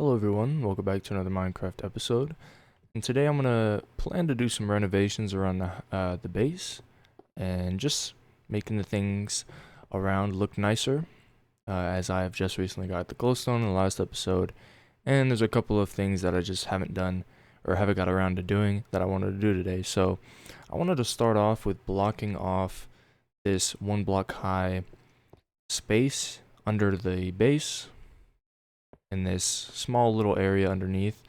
Hello everyone, welcome back to another Minecraft episode. And today I'm gonna plan to do some renovations around the base and just making the things around look nicer. As I have just recently got the glowstone in the last episode, and there's a couple of things that I just haven't done or haven't got around to doing that I wanted to do today. So I wanted to start off with blocking off this 1 block high space under the base in this small little area underneath.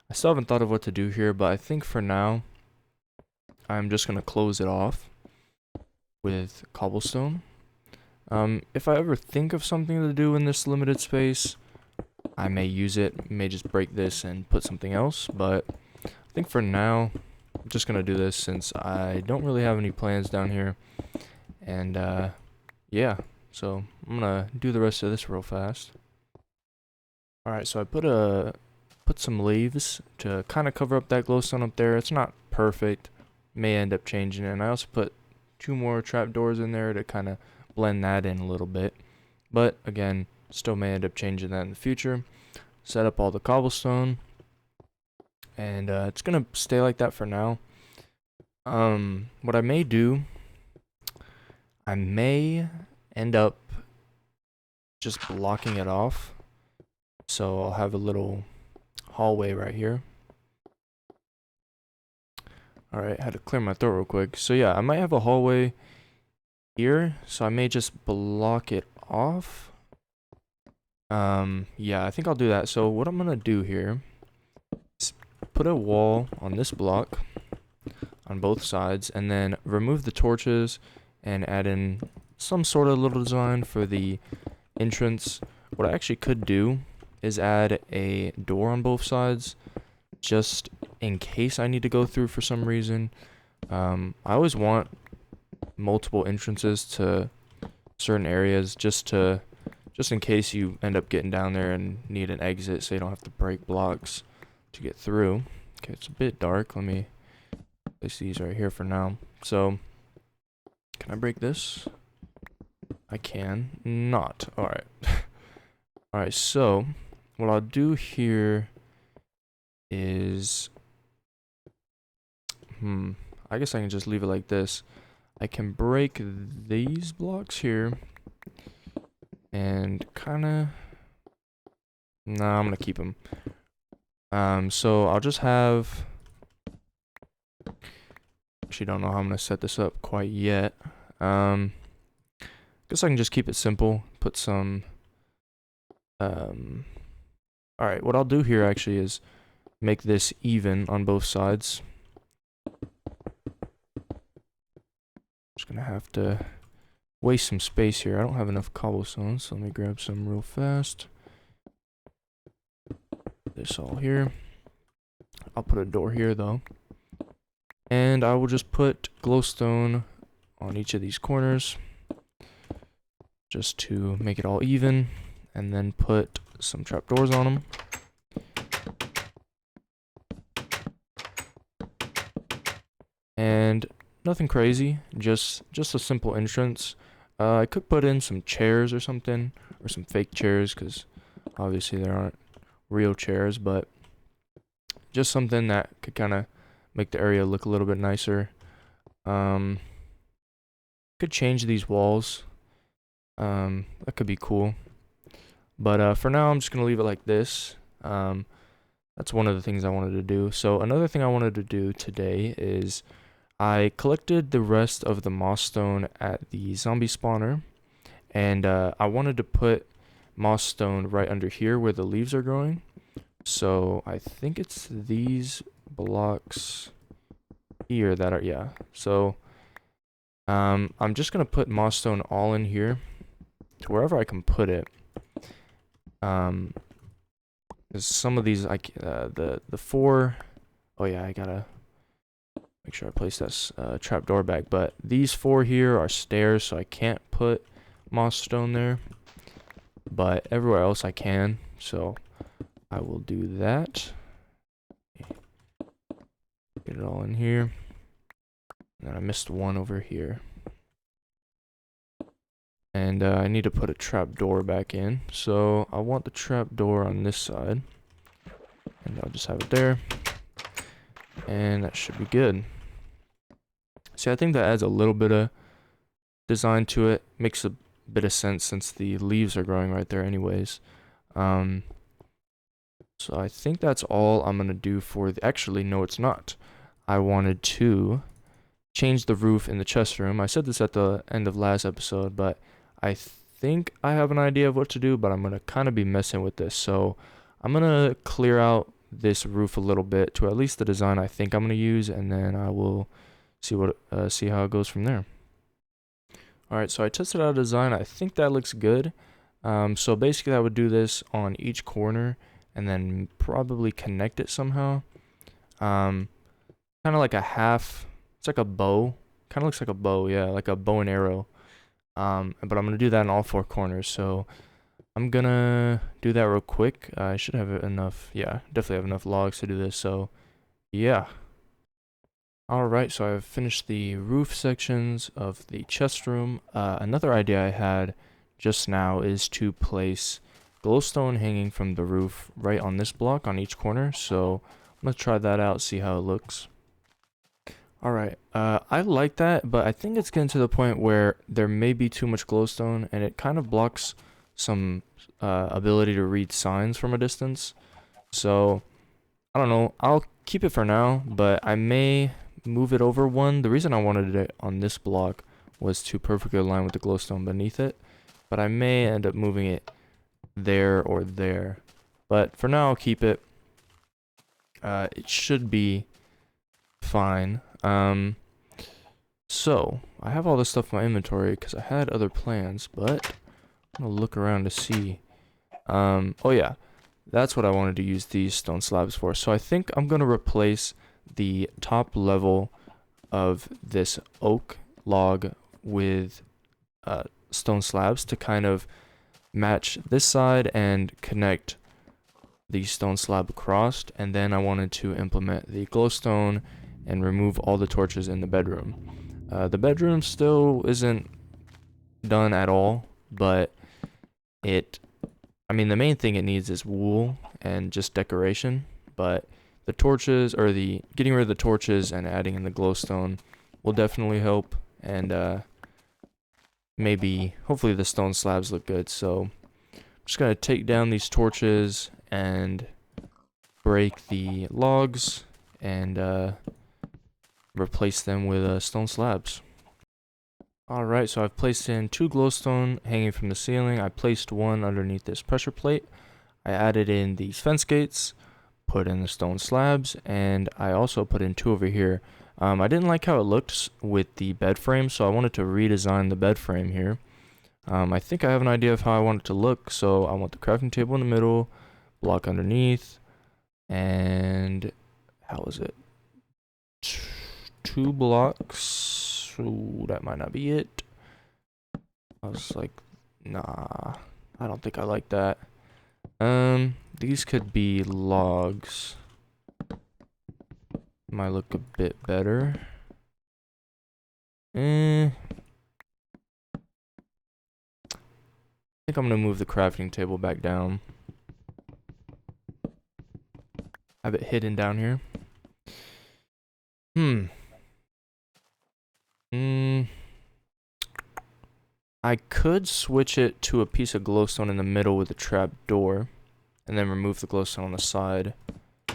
I still haven't thought of what to do here, but I think for now I'm just gonna close it off with cobblestone. If I ever think of something to do in this limited space, I may use it, may just break this and put something else, but I think for now I'm just gonna do this since I don't really have any plans down here. And yeah, so I'm gonna do the rest of this real fast. Alright, so I put some leaves to kind of cover up that glowstone up there. It's not perfect, may end up changing it. And I also put 2 more trapdoors in there to kind of blend that in a little bit. But again, still may end up changing that in the future. Set up all the cobblestone, and it's gonna stay like that for now. What I may do, I may end up just blocking it off. So I'll have a little hallway right here. Alright, had to clear my throat real quick. So yeah, I might have a hallway here, so I may just block it off. Yeah, I think I'll do that. So what I'm gonna do here is put a wall on this block on both sides, and then remove the torches and add in some sort of little design for the entrance. What I actually could do is add a door on both sides, just in case I need to go through for some reason. I always want multiple entrances to certain areas, just in case you end up getting down there and need an exit, so you don't have to break blocks to get through. Okay, it's a bit dark. Let me place these right here for now. So, can I break this? I can not. Alright. Alright, so what I'll do here is, I guess I can just leave it like this. I can break these blocks here and kind of, nah, I'm gonna keep them. So I'll just have, actually don't know how I'm gonna set this up quite yet. Guess I can just keep it simple, put some, alright, what I'll do here actually is make this even on both sides. Just gonna have to waste some space here. I don't have enough cobblestone, so let me grab some real fast. This all here. I'll put a door here though. And I will just put glowstone on each of these corners, just to make it all even, and then put some trapdoors on them. And nothing crazy, just a simple entrance. I could put in some chairs or something, or some fake chairs, because obviously there aren't real chairs, but just something that could kind of make the area look a little bit nicer. Could change these walls. That could be cool. But for now, I'm just going to leave it like this. That's one of the things I wanted to do. So another thing I wanted to do today is I collected the rest of the moss stone at the zombie spawner. And I wanted to put moss stone right under here where the leaves are growing. So I think it's these blocks here that are, yeah. So I'm just going to put moss stone all in here to wherever I can put it. Some of these, the 4, oh yeah, I gotta make sure I place this trapdoor back, but these 4 here are stairs, so I can't put moss stone there, but everywhere else I can, so I will do that. Get it all in here, and then I missed one over here. And I need to put a trapdoor back in. So I want the trapdoor on this side. And I'll just have it there. And that should be good. See, I think that adds a little bit of design to it. Makes a bit of sense since the leaves are growing right there anyways. So I think that's all I'm gonna do for the, actually, no, it's not. I wanted to change the roof in the chest room. I said this at the end of last episode, but I think I have an idea of what to do, but I'm gonna kind of be messing with this. So I'm gonna clear out this roof a little bit to at least the design I think I'm gonna use, and then I will see how it goes from there. Alright, so I tested out a design. I think that looks good. So basically I would do this on each corner and then probably connect it somehow. Kind of like a half, it's like a bow. Kind of looks like a bow, yeah, like a bow and arrow. But I'm going to do that in all four corners. So I'm going to do that real quick. I should have enough, yeah, definitely have enough logs to do this. So yeah. Alright, so I've finished the roof sections of the chest room. Another idea I had just now is to place glowstone hanging from the roof right on this block on each corner. So I'm going to try that out, see how it looks. Alright, I like that, but I think it's getting to the point where there may be too much glowstone and it kind of blocks some ability to read signs from a distance. So I don't know, I'll keep it for now, but I may move it over one. The reason I wanted it on this block was to perfectly align with the glowstone beneath it, but I may end up moving it there or there. But for now, I'll keep it. It should be fine. So I have all this stuff in my inventory because I had other plans, but I'm gonna look around to see. Oh yeah, that's what I wanted to use these stone slabs for. So I think I'm gonna replace the top level of this oak log with stone slabs to kind of match this side and connect the stone slab across, and then I wanted to implement the glowstone and remove all the torches in the bedroom. The bedroom still isn't done at all, but I mean the main thing it needs is wool and just decoration, but the torches, or the getting rid of the torches and adding in the glowstone will definitely help, and maybe, hopefully the stone slabs look good. So I'm just going to take down these torches and break the logs and replace them with stone slabs. Alright, so I've placed in 2 glowstone hanging from the ceiling. I placed one underneath this pressure plate. I added in these fence gates, put in the stone slabs, and I also put in 2 over here. I didn't like how it looked with the bed frame, so I wanted to redesign the bed frame here. I think I have an idea of how I want it to look, so I want the crafting table in the middle, block underneath, and how is it? 2 blocks. Ooh, that might not be it. I was like, nah, I don't think I like that. These could be logs. Might look a bit better. I think I'm gonna move the crafting table back down. Have it hidden down here. I could switch it to a piece of glowstone in the middle with a trap door, and then remove the glowstone on the side. I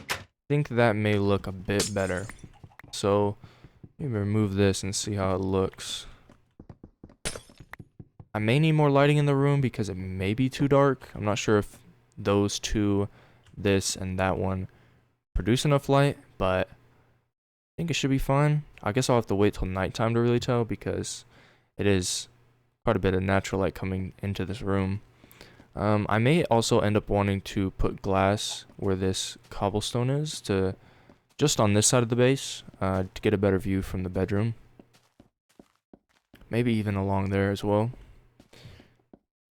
think that may look a bit better. So maybe remove this and see how it looks. I may need more lighting in the room because it may be too dark. I'm not sure if those two, this and that one, produce enough light, but I think it should be fine. I guess I'll have to wait till nighttime to really tell, because it is quite a bit of natural light coming into this room. I may also end up wanting to put glass where this cobblestone is, to just on this side of the base, to get a better view from the bedroom. Maybe even along there as well.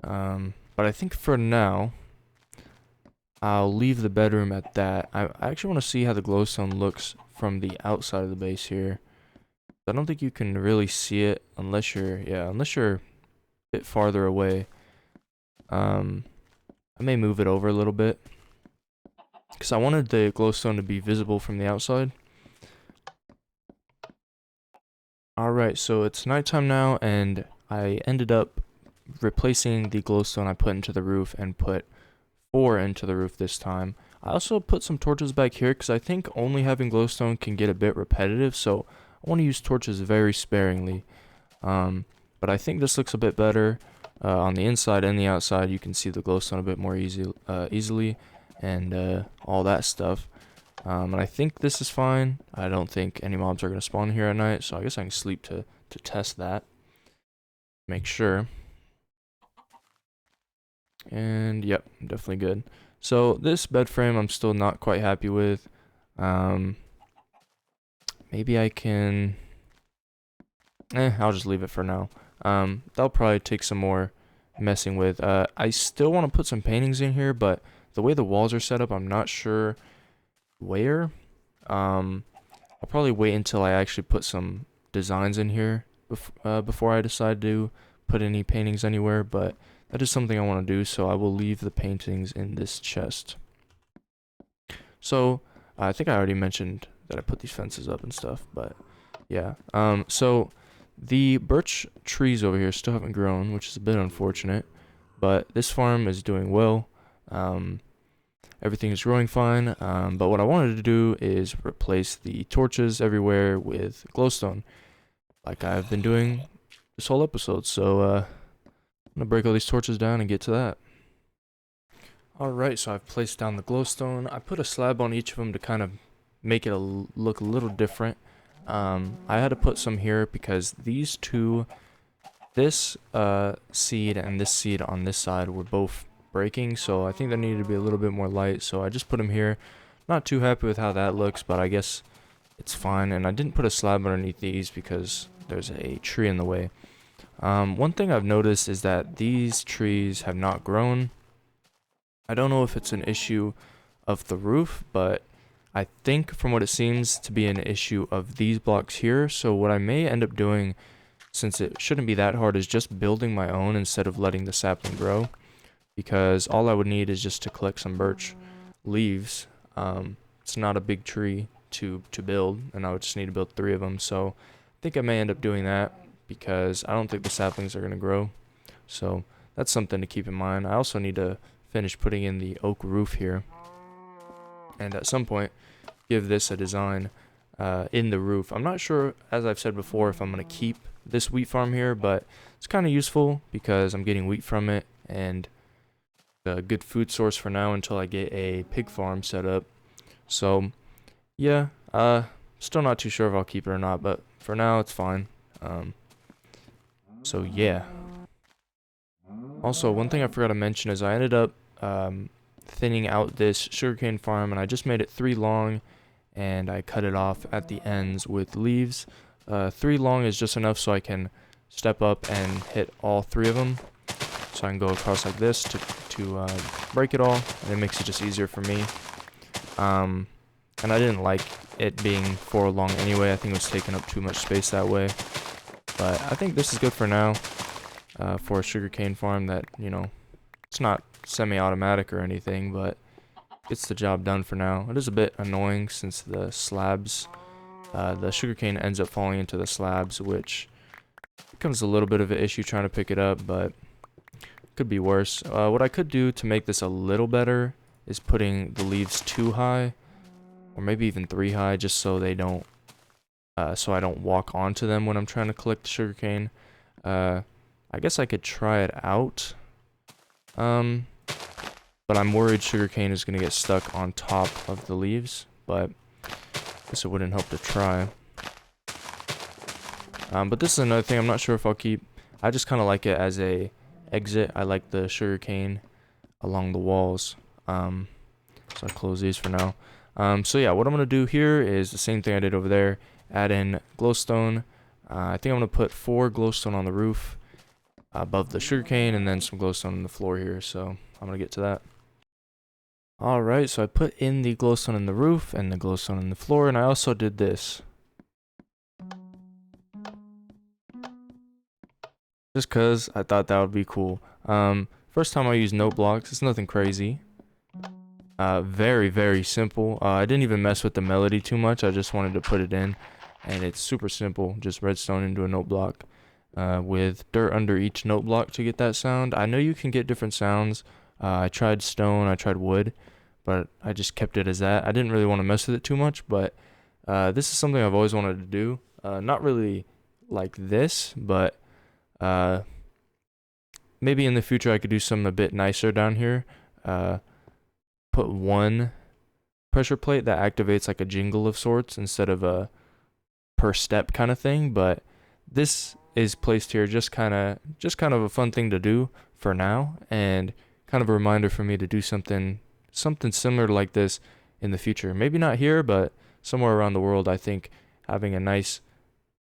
But I think for now, I'll leave the bedroom at that. I actually want to see how the glowstone looks from the outside of the base here. I don't think you can really see it unless you're a bit farther away. I may move it over a little bit. because I wanted the glowstone to be visible from the outside. Alright, so it's nighttime now, and I ended up replacing the glowstone I put into the roof and put 4 into the roof this time. I also put some torches back here because I think only having glowstone can get a bit repetitive, so I want to use torches very sparingly. But I think this looks a bit better. On the inside and the outside, you can see the glowstone a bit more easily, and all that stuff. And I think this is fine. I don't think any mobs are going to spawn here at night, so I guess I can sleep to test that. Make sure. And yep, definitely good. So this bed frame I'm still not quite happy with. Maybe I can... I'll just leave it for now. That'll probably take some more messing with. I still want to put some paintings in here, but the way the walls are set up, I'm not sure where. I'll probably wait until I actually put some designs in here before I decide to put any paintings anywhere, but that is something I want to do, so I will leave the paintings in this chest. So, I think I already mentioned that I put these fences up and stuff, but yeah. So the birch trees over here still haven't grown, which is a bit unfortunate, but this farm is doing well. Everything is growing fine, but what I wanted to do is replace the torches everywhere with glowstone, like I've been doing this whole episode, so I'm gonna break all these torches down and get to that. Alright, so I've placed down the glowstone. I put a slab on each of them to kind of make it look a little different. I had to put some here because these two, this seed and this seed on this side were both breaking, so I think there needed to be a little bit more light, so I just put them here. Not too happy with how that looks, but I guess it's fine. And I didn't put a slab underneath these because there's a tree in the way. One thing I've noticed is that these trees have not grown. I don't know if it's an issue of the roof, but I think from what it seems to be an issue of these blocks here. So what I may end up doing, since it shouldn't be that hard, is just building my own instead of letting the sapling grow. Because all I would need is just to collect some birch leaves. It's not a big tree to build, and I would just need to build 3 of them. So I think I may end up doing that because I don't think the saplings are going to grow. So that's something to keep in mind. I also need to finish putting in the oak roof here, and at some point give this a design in the roof. I'm not sure, as I've said before, if I'm going to keep this wheat farm here, but it's kind of useful because I'm getting wheat from it, and a good food source for now until I get a pig farm set up. So yeah, still not too sure if I'll keep it or not, but for now it's fine. So yeah. Also, one thing I forgot to mention is I ended up thinning out this sugarcane farm, and I just made it 3 long, and I cut it off at the ends with leaves. 3 long is just enough so I can step up and hit all 3 of them. So I can go across like this to break it all, and it makes it just easier for me. And I didn't like it being 4 long anyway. I think it was taking up too much space that way. But I think this is good for now. For a sugarcane farm that, you know, it's not semi-automatic or anything, but gets the job done for now. It is a bit annoying since the slabs, the sugarcane ends up falling into the slabs, which becomes a little bit of an issue trying to pick it up, but could be worse. What I could do to make this a little better is putting the leaves 2 high, or maybe even 3 high, just so they don't, so I don't walk onto them when I'm trying to collect the sugarcane. I guess I could try it out. But I'm worried sugarcane is going to get stuck on top of the leaves, but I guess it wouldn't help to try. But this is another thing I'm not sure if I'll keep. I just kind of like it as a exit. I like the sugarcane along the walls. So I'll close these for now. So yeah, what I'm going to do here is the same thing I did over there. Add in glowstone. I think I'm going to put 4 glowstone on the roof above the sugarcane, and then some glowstone on the floor here, so I'm gonna get to that. Alright, so I put in the glowstone in the roof and the glowstone in the floor, and I also did this. Just cause I thought that would be cool. First time I used note blocks, it's nothing crazy. Very, very simple. I didn't even mess with the melody too much. I just wanted to put it in, and it's super simple. Just redstone into a note block, with dirt under each note block to get that sound. I know you can get different sounds. I tried stone, I tried wood, but I just kept it as that. I didn't really want to mess with it too much, but this is something I've always wanted to do. Not really like this, but maybe in the future I could do something a bit nicer down here. Put one pressure plate that activates like a jingle of sorts instead of a per step kind of thing, but this is placed here just kind of a fun thing to do for now, and kind of a reminder for me to do something similar like this in the future. Maybe not here, but somewhere around the world. I think having a nice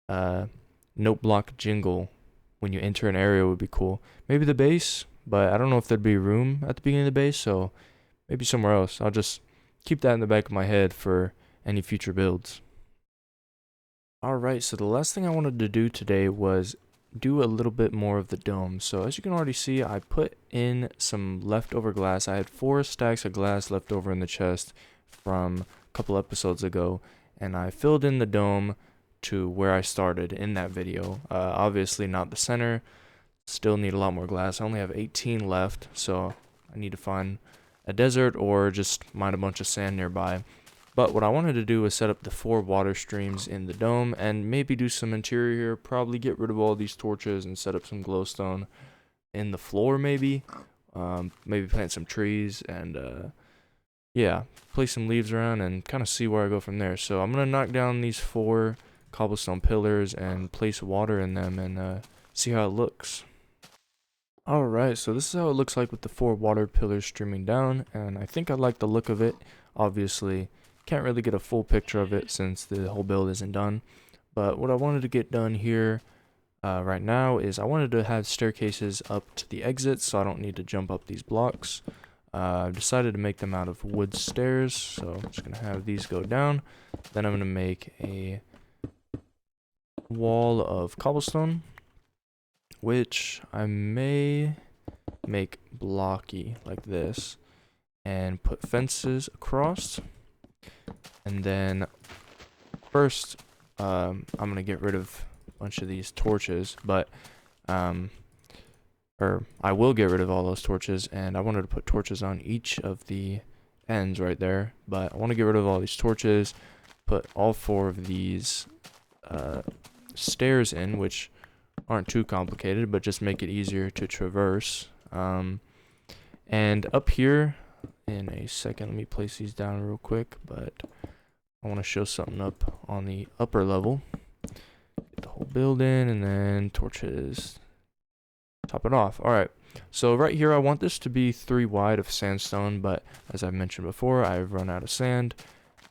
note block jingle when you enter an area would be cool. Maybe the base, but I don't know if there'd be room at the beginning of the base, so maybe somewhere else. I'll just keep that in the back of my head for any future builds. Alright, so the last thing I wanted to do today was do a little bit more of the dome. So as you can already see, I put in some leftover glass. I had 4 stacks of glass left over in the chest from a couple episodes ago, and I filled in the dome to where I started in that video. Obviously not the center, still need a lot more glass. I only have 18 left, so I need to find a desert or just mine a bunch of sand nearby. But what I wanted to do was set up the 4 water streams in the dome and maybe do some interior here, probably get rid of all these torches and set up some glowstone in the floor maybe. Maybe plant some trees and yeah, place some leaves around and kind of see where I go from there. So I'm going to knock down these 4 cobblestone pillars and place water in them and see how it looks. Alright, so this is how it looks like with the 4 water pillars streaming down, and I think I like the look of it. Obviously, can't really get a full picture of it since the whole build isn't done. But what I wanted to get done here right now is I wanted to have staircases up to the exits so I don't need to jump up these blocks. I've decided to make them out of wood stairs, so I'm just going to have these go down. Then I'm going to make a wall of cobblestone, which I may make blocky like this and put fences across. And then first I'm gonna get rid of a bunch of these torches, but or I will get rid of all those torches, and I wanted to put torches on each of the ends right there, but I want to get rid of all these torches, put all 4 of these stairs in, which aren't too complicated, but just make it easier to traverse. And up here, in a second, let me place these down real quick, but I want to show something up on the upper level. Get the whole building, and then torches. Top it off. Alright, so right here I want this to be 3 wide of sandstone, but as I've mentioned before, I've run out of sand.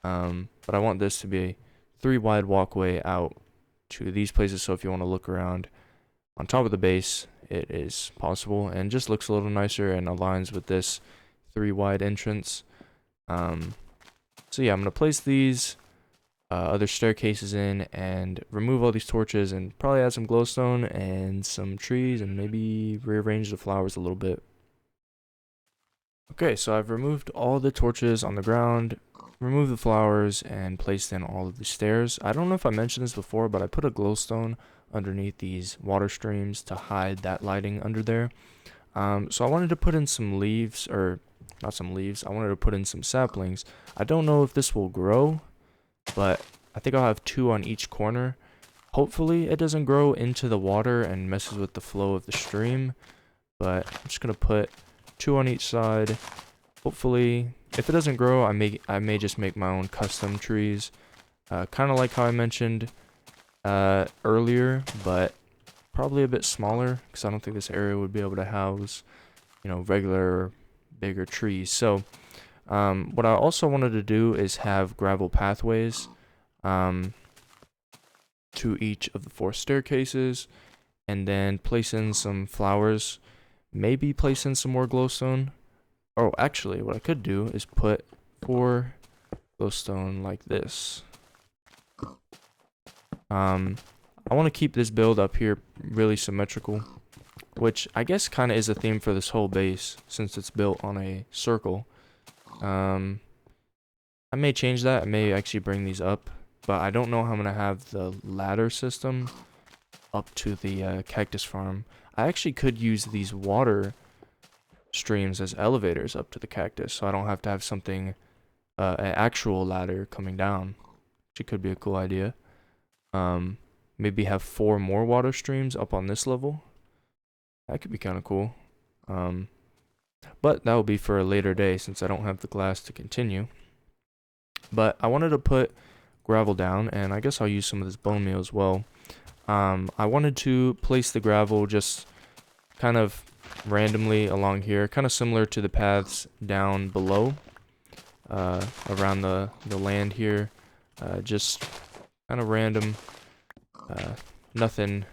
But I want this to be a 3 wide walkway out to these places, so if you want to look around on top of the base, it is possible, and just looks a little nicer and aligns with this 3 wide entrance. So yeah, I'm going to place these other staircases in and remove all these torches and probably add some glowstone and some trees and maybe rearrange the flowers a little bit. Okay, so I've removed all the torches on the ground, removed the flowers, and placed in all of the stairs. I don't know if I mentioned this before, but I put a glowstone underneath these water streams to hide that lighting under there. So I wanted to put in some leaves, or not some leaves, I wanted to put in some saplings. I don't know if this will grow, but I think I'll have 2 on each corner. Hopefully it doesn't grow into the water and messes with the flow of the stream, but I'm just going to put 2 on each side. Hopefully, if it doesn't grow, I may just make my own custom trees. Kind of like how I mentioned earlier, but probably a bit smaller, because I don't think this area would be able to house, regular bigger trees. So what I also wanted to do is have gravel pathways to each of the 4 staircases, and then place in some flowers, maybe place in some more glowstone. Oh, actually, what I could do is put 4 glowstone like this. I want to keep this build up here really symmetrical, which I guess kind of is a theme for this whole base since it's built on a circle. I may change that. I may actually bring these up, but I don't know how I'm gonna have the ladder system up to the cactus farm. I actually could use these water streams as elevators up to the cactus, so I don't have to have something, an actual ladder coming down. Which could be a cool idea. Maybe have 4 more water streams up on this level. That could be kind of cool. But that will be for a later day since I don't have the glass to continue. But I wanted to put gravel down, and I guess I'll use some of this bone meal as well. I wanted to place the gravel just kind of randomly along here, kind of similar to the paths down below, around the land here. Just kind of random, nothing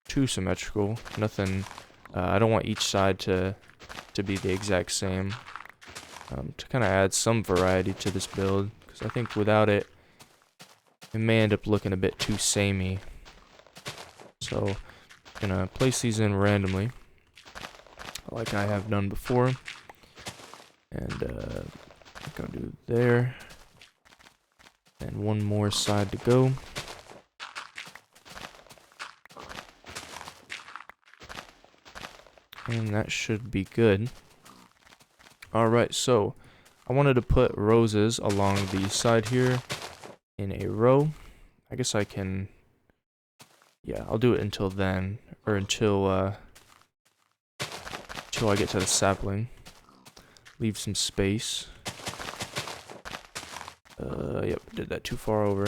too symmetrical, nothing, I don't want each side to be the exact same, to kind of add some variety to this build, because I think without it, it may end up looking a bit too samey. So, I'm gonna place these in randomly, like I have done before, and I'm gonna do there, and one more side to go. And that should be good. Alright, so I wanted to put roses along the side here in a row. I guess I can, yeah, I'll do it until then, or until I get to the sapling. Leave some space. Yep, did that too far over.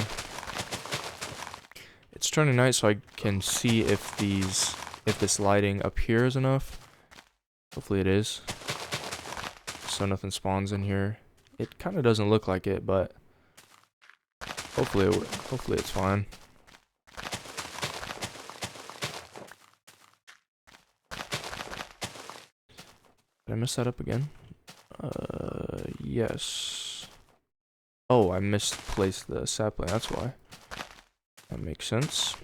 It's turning night, so I can see if this lighting up here is enough. Hopefully it is. So nothing spawns in here. It kind of doesn't look like it, but hopefully it's fine. Did I mess that up again? Yes. Oh, I misplaced the sapling, that's why. That makes sense.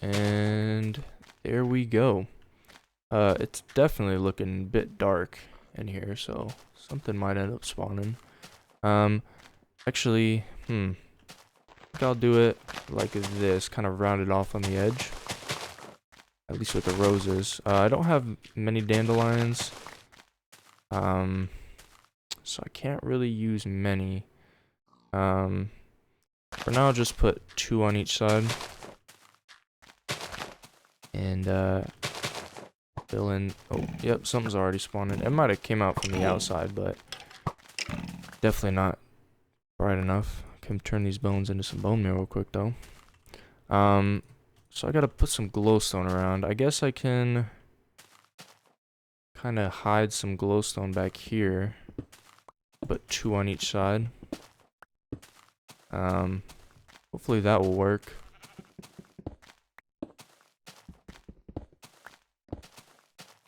And there we go. It's definitely looking a bit dark in here, so something might end up spawning. Actually, I think I'll do it like this, kind of rounded off on the edge. At least with the roses. I don't have many dandelions, so I can't really use many. For now, I'll just put 2 on each side. And, fill in. Oh, yep, something's already spawning. It might have came out from the outside, but definitely not bright enough. Can turn these bones into some bone meal real quick, though. So I gotta put some glowstone around. I guess I can kind of hide some glowstone back here. Put 2 on each side. Hopefully that will work.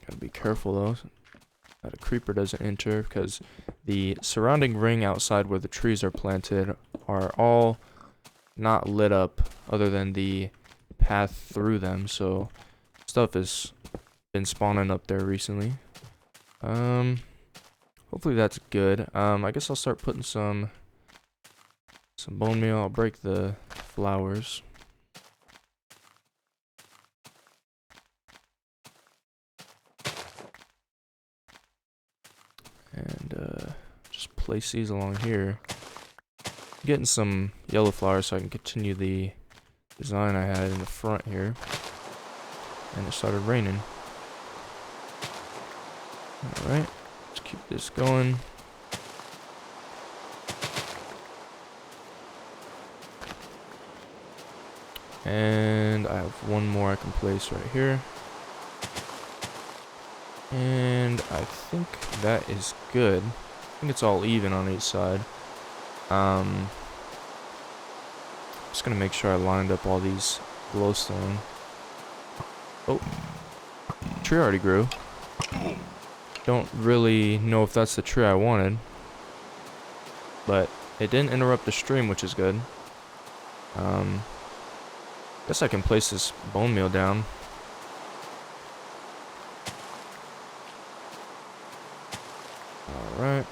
Gotta be careful though, that a creeper doesn't enter, because the surrounding ring outside where the trees are planted are all not lit up other than the path through them, so stuff has been spawning up there recently. Hopefully that's good. I guess I'll start putting some bone meal. I'll break the flowers. And just place these along here. Getting some yellow flowers so I can continue the design I had in the front here. And it started raining. Alright, let's keep this going. And I have one more I can place right here. And I think that is good. I think it's all even on each side. Just gonna make sure I lined up all these glowstone. Oh, tree already grew. Don't really know if that's the tree I wanted, but it didn't interrupt the stream, which is good. Guess I can place this bone meal down. Alright.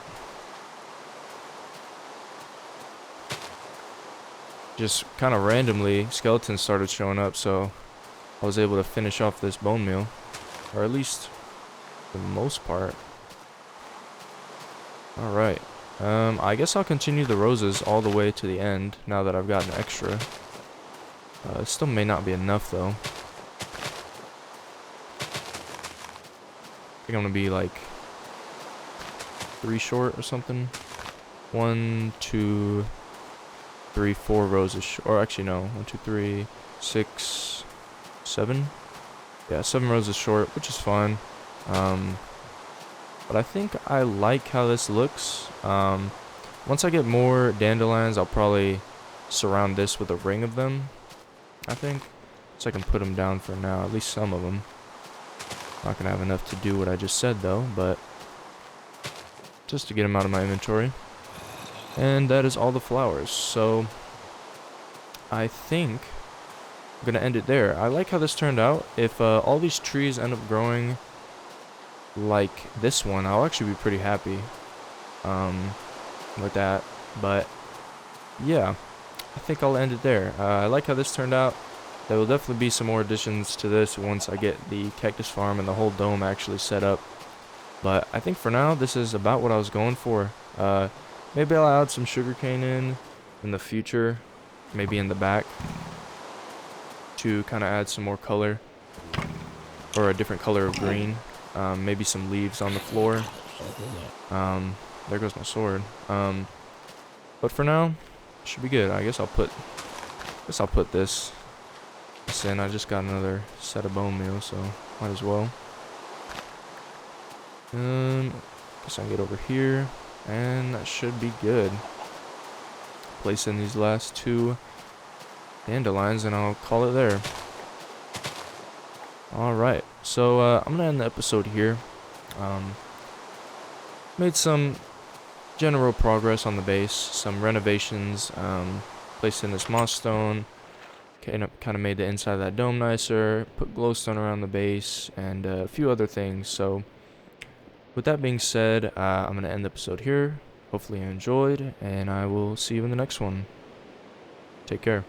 Just kind of randomly, skeletons started showing up, so I was able to finish off this bone meal. Or at least, for the most part. Alright. I guess I'll continue the roses all the way to the end, now that I've got an extra. It still may not be enough, though. I think I'm gonna be, like, 3 short or something. 1, 2, 3, 4 roses or actually no, 1, 2, 3, 6, 7. Yeah, 7 roses short, which is fine. But I think I like how this looks. Once I get more dandelions, I'll probably surround this with a ring of them, I think, so I can put them down for now, at least some of them. Not gonna have enough to do what I just said though, but just to get them out of my inventory. And that is all the flowers, so I think I'm gonna end it there. I like how this turned out. If all these trees end up growing like this one, I'll actually be pretty happy with that. But yeah, I think I'll end it there. I like how this turned out. There will definitely be some more additions to this once I get the cactus farm and the whole dome actually set up. But I think for now, this is about what I was going for. Maybe I'll add some sugarcane in the future, maybe in the back, to kind of add some more color, or a different color of green. Maybe some leaves on the floor. There goes my sword. But for now, should be good. I guess I'll put this in. I just got another set of bone meal, so might as well. Guess I can get over here, and that should be good. Place in these last 2 dandelions, and I'll call it there. Alright, so I'm gonna end the episode here. Made some general progress on the base, some renovations, placed in this moss stone, kind of made the inside of that dome nicer, put glowstone around the base, and a few other things. So with that being said, I'm going to end the episode here. Hopefully you enjoyed, and I will see you in the next one. Take care.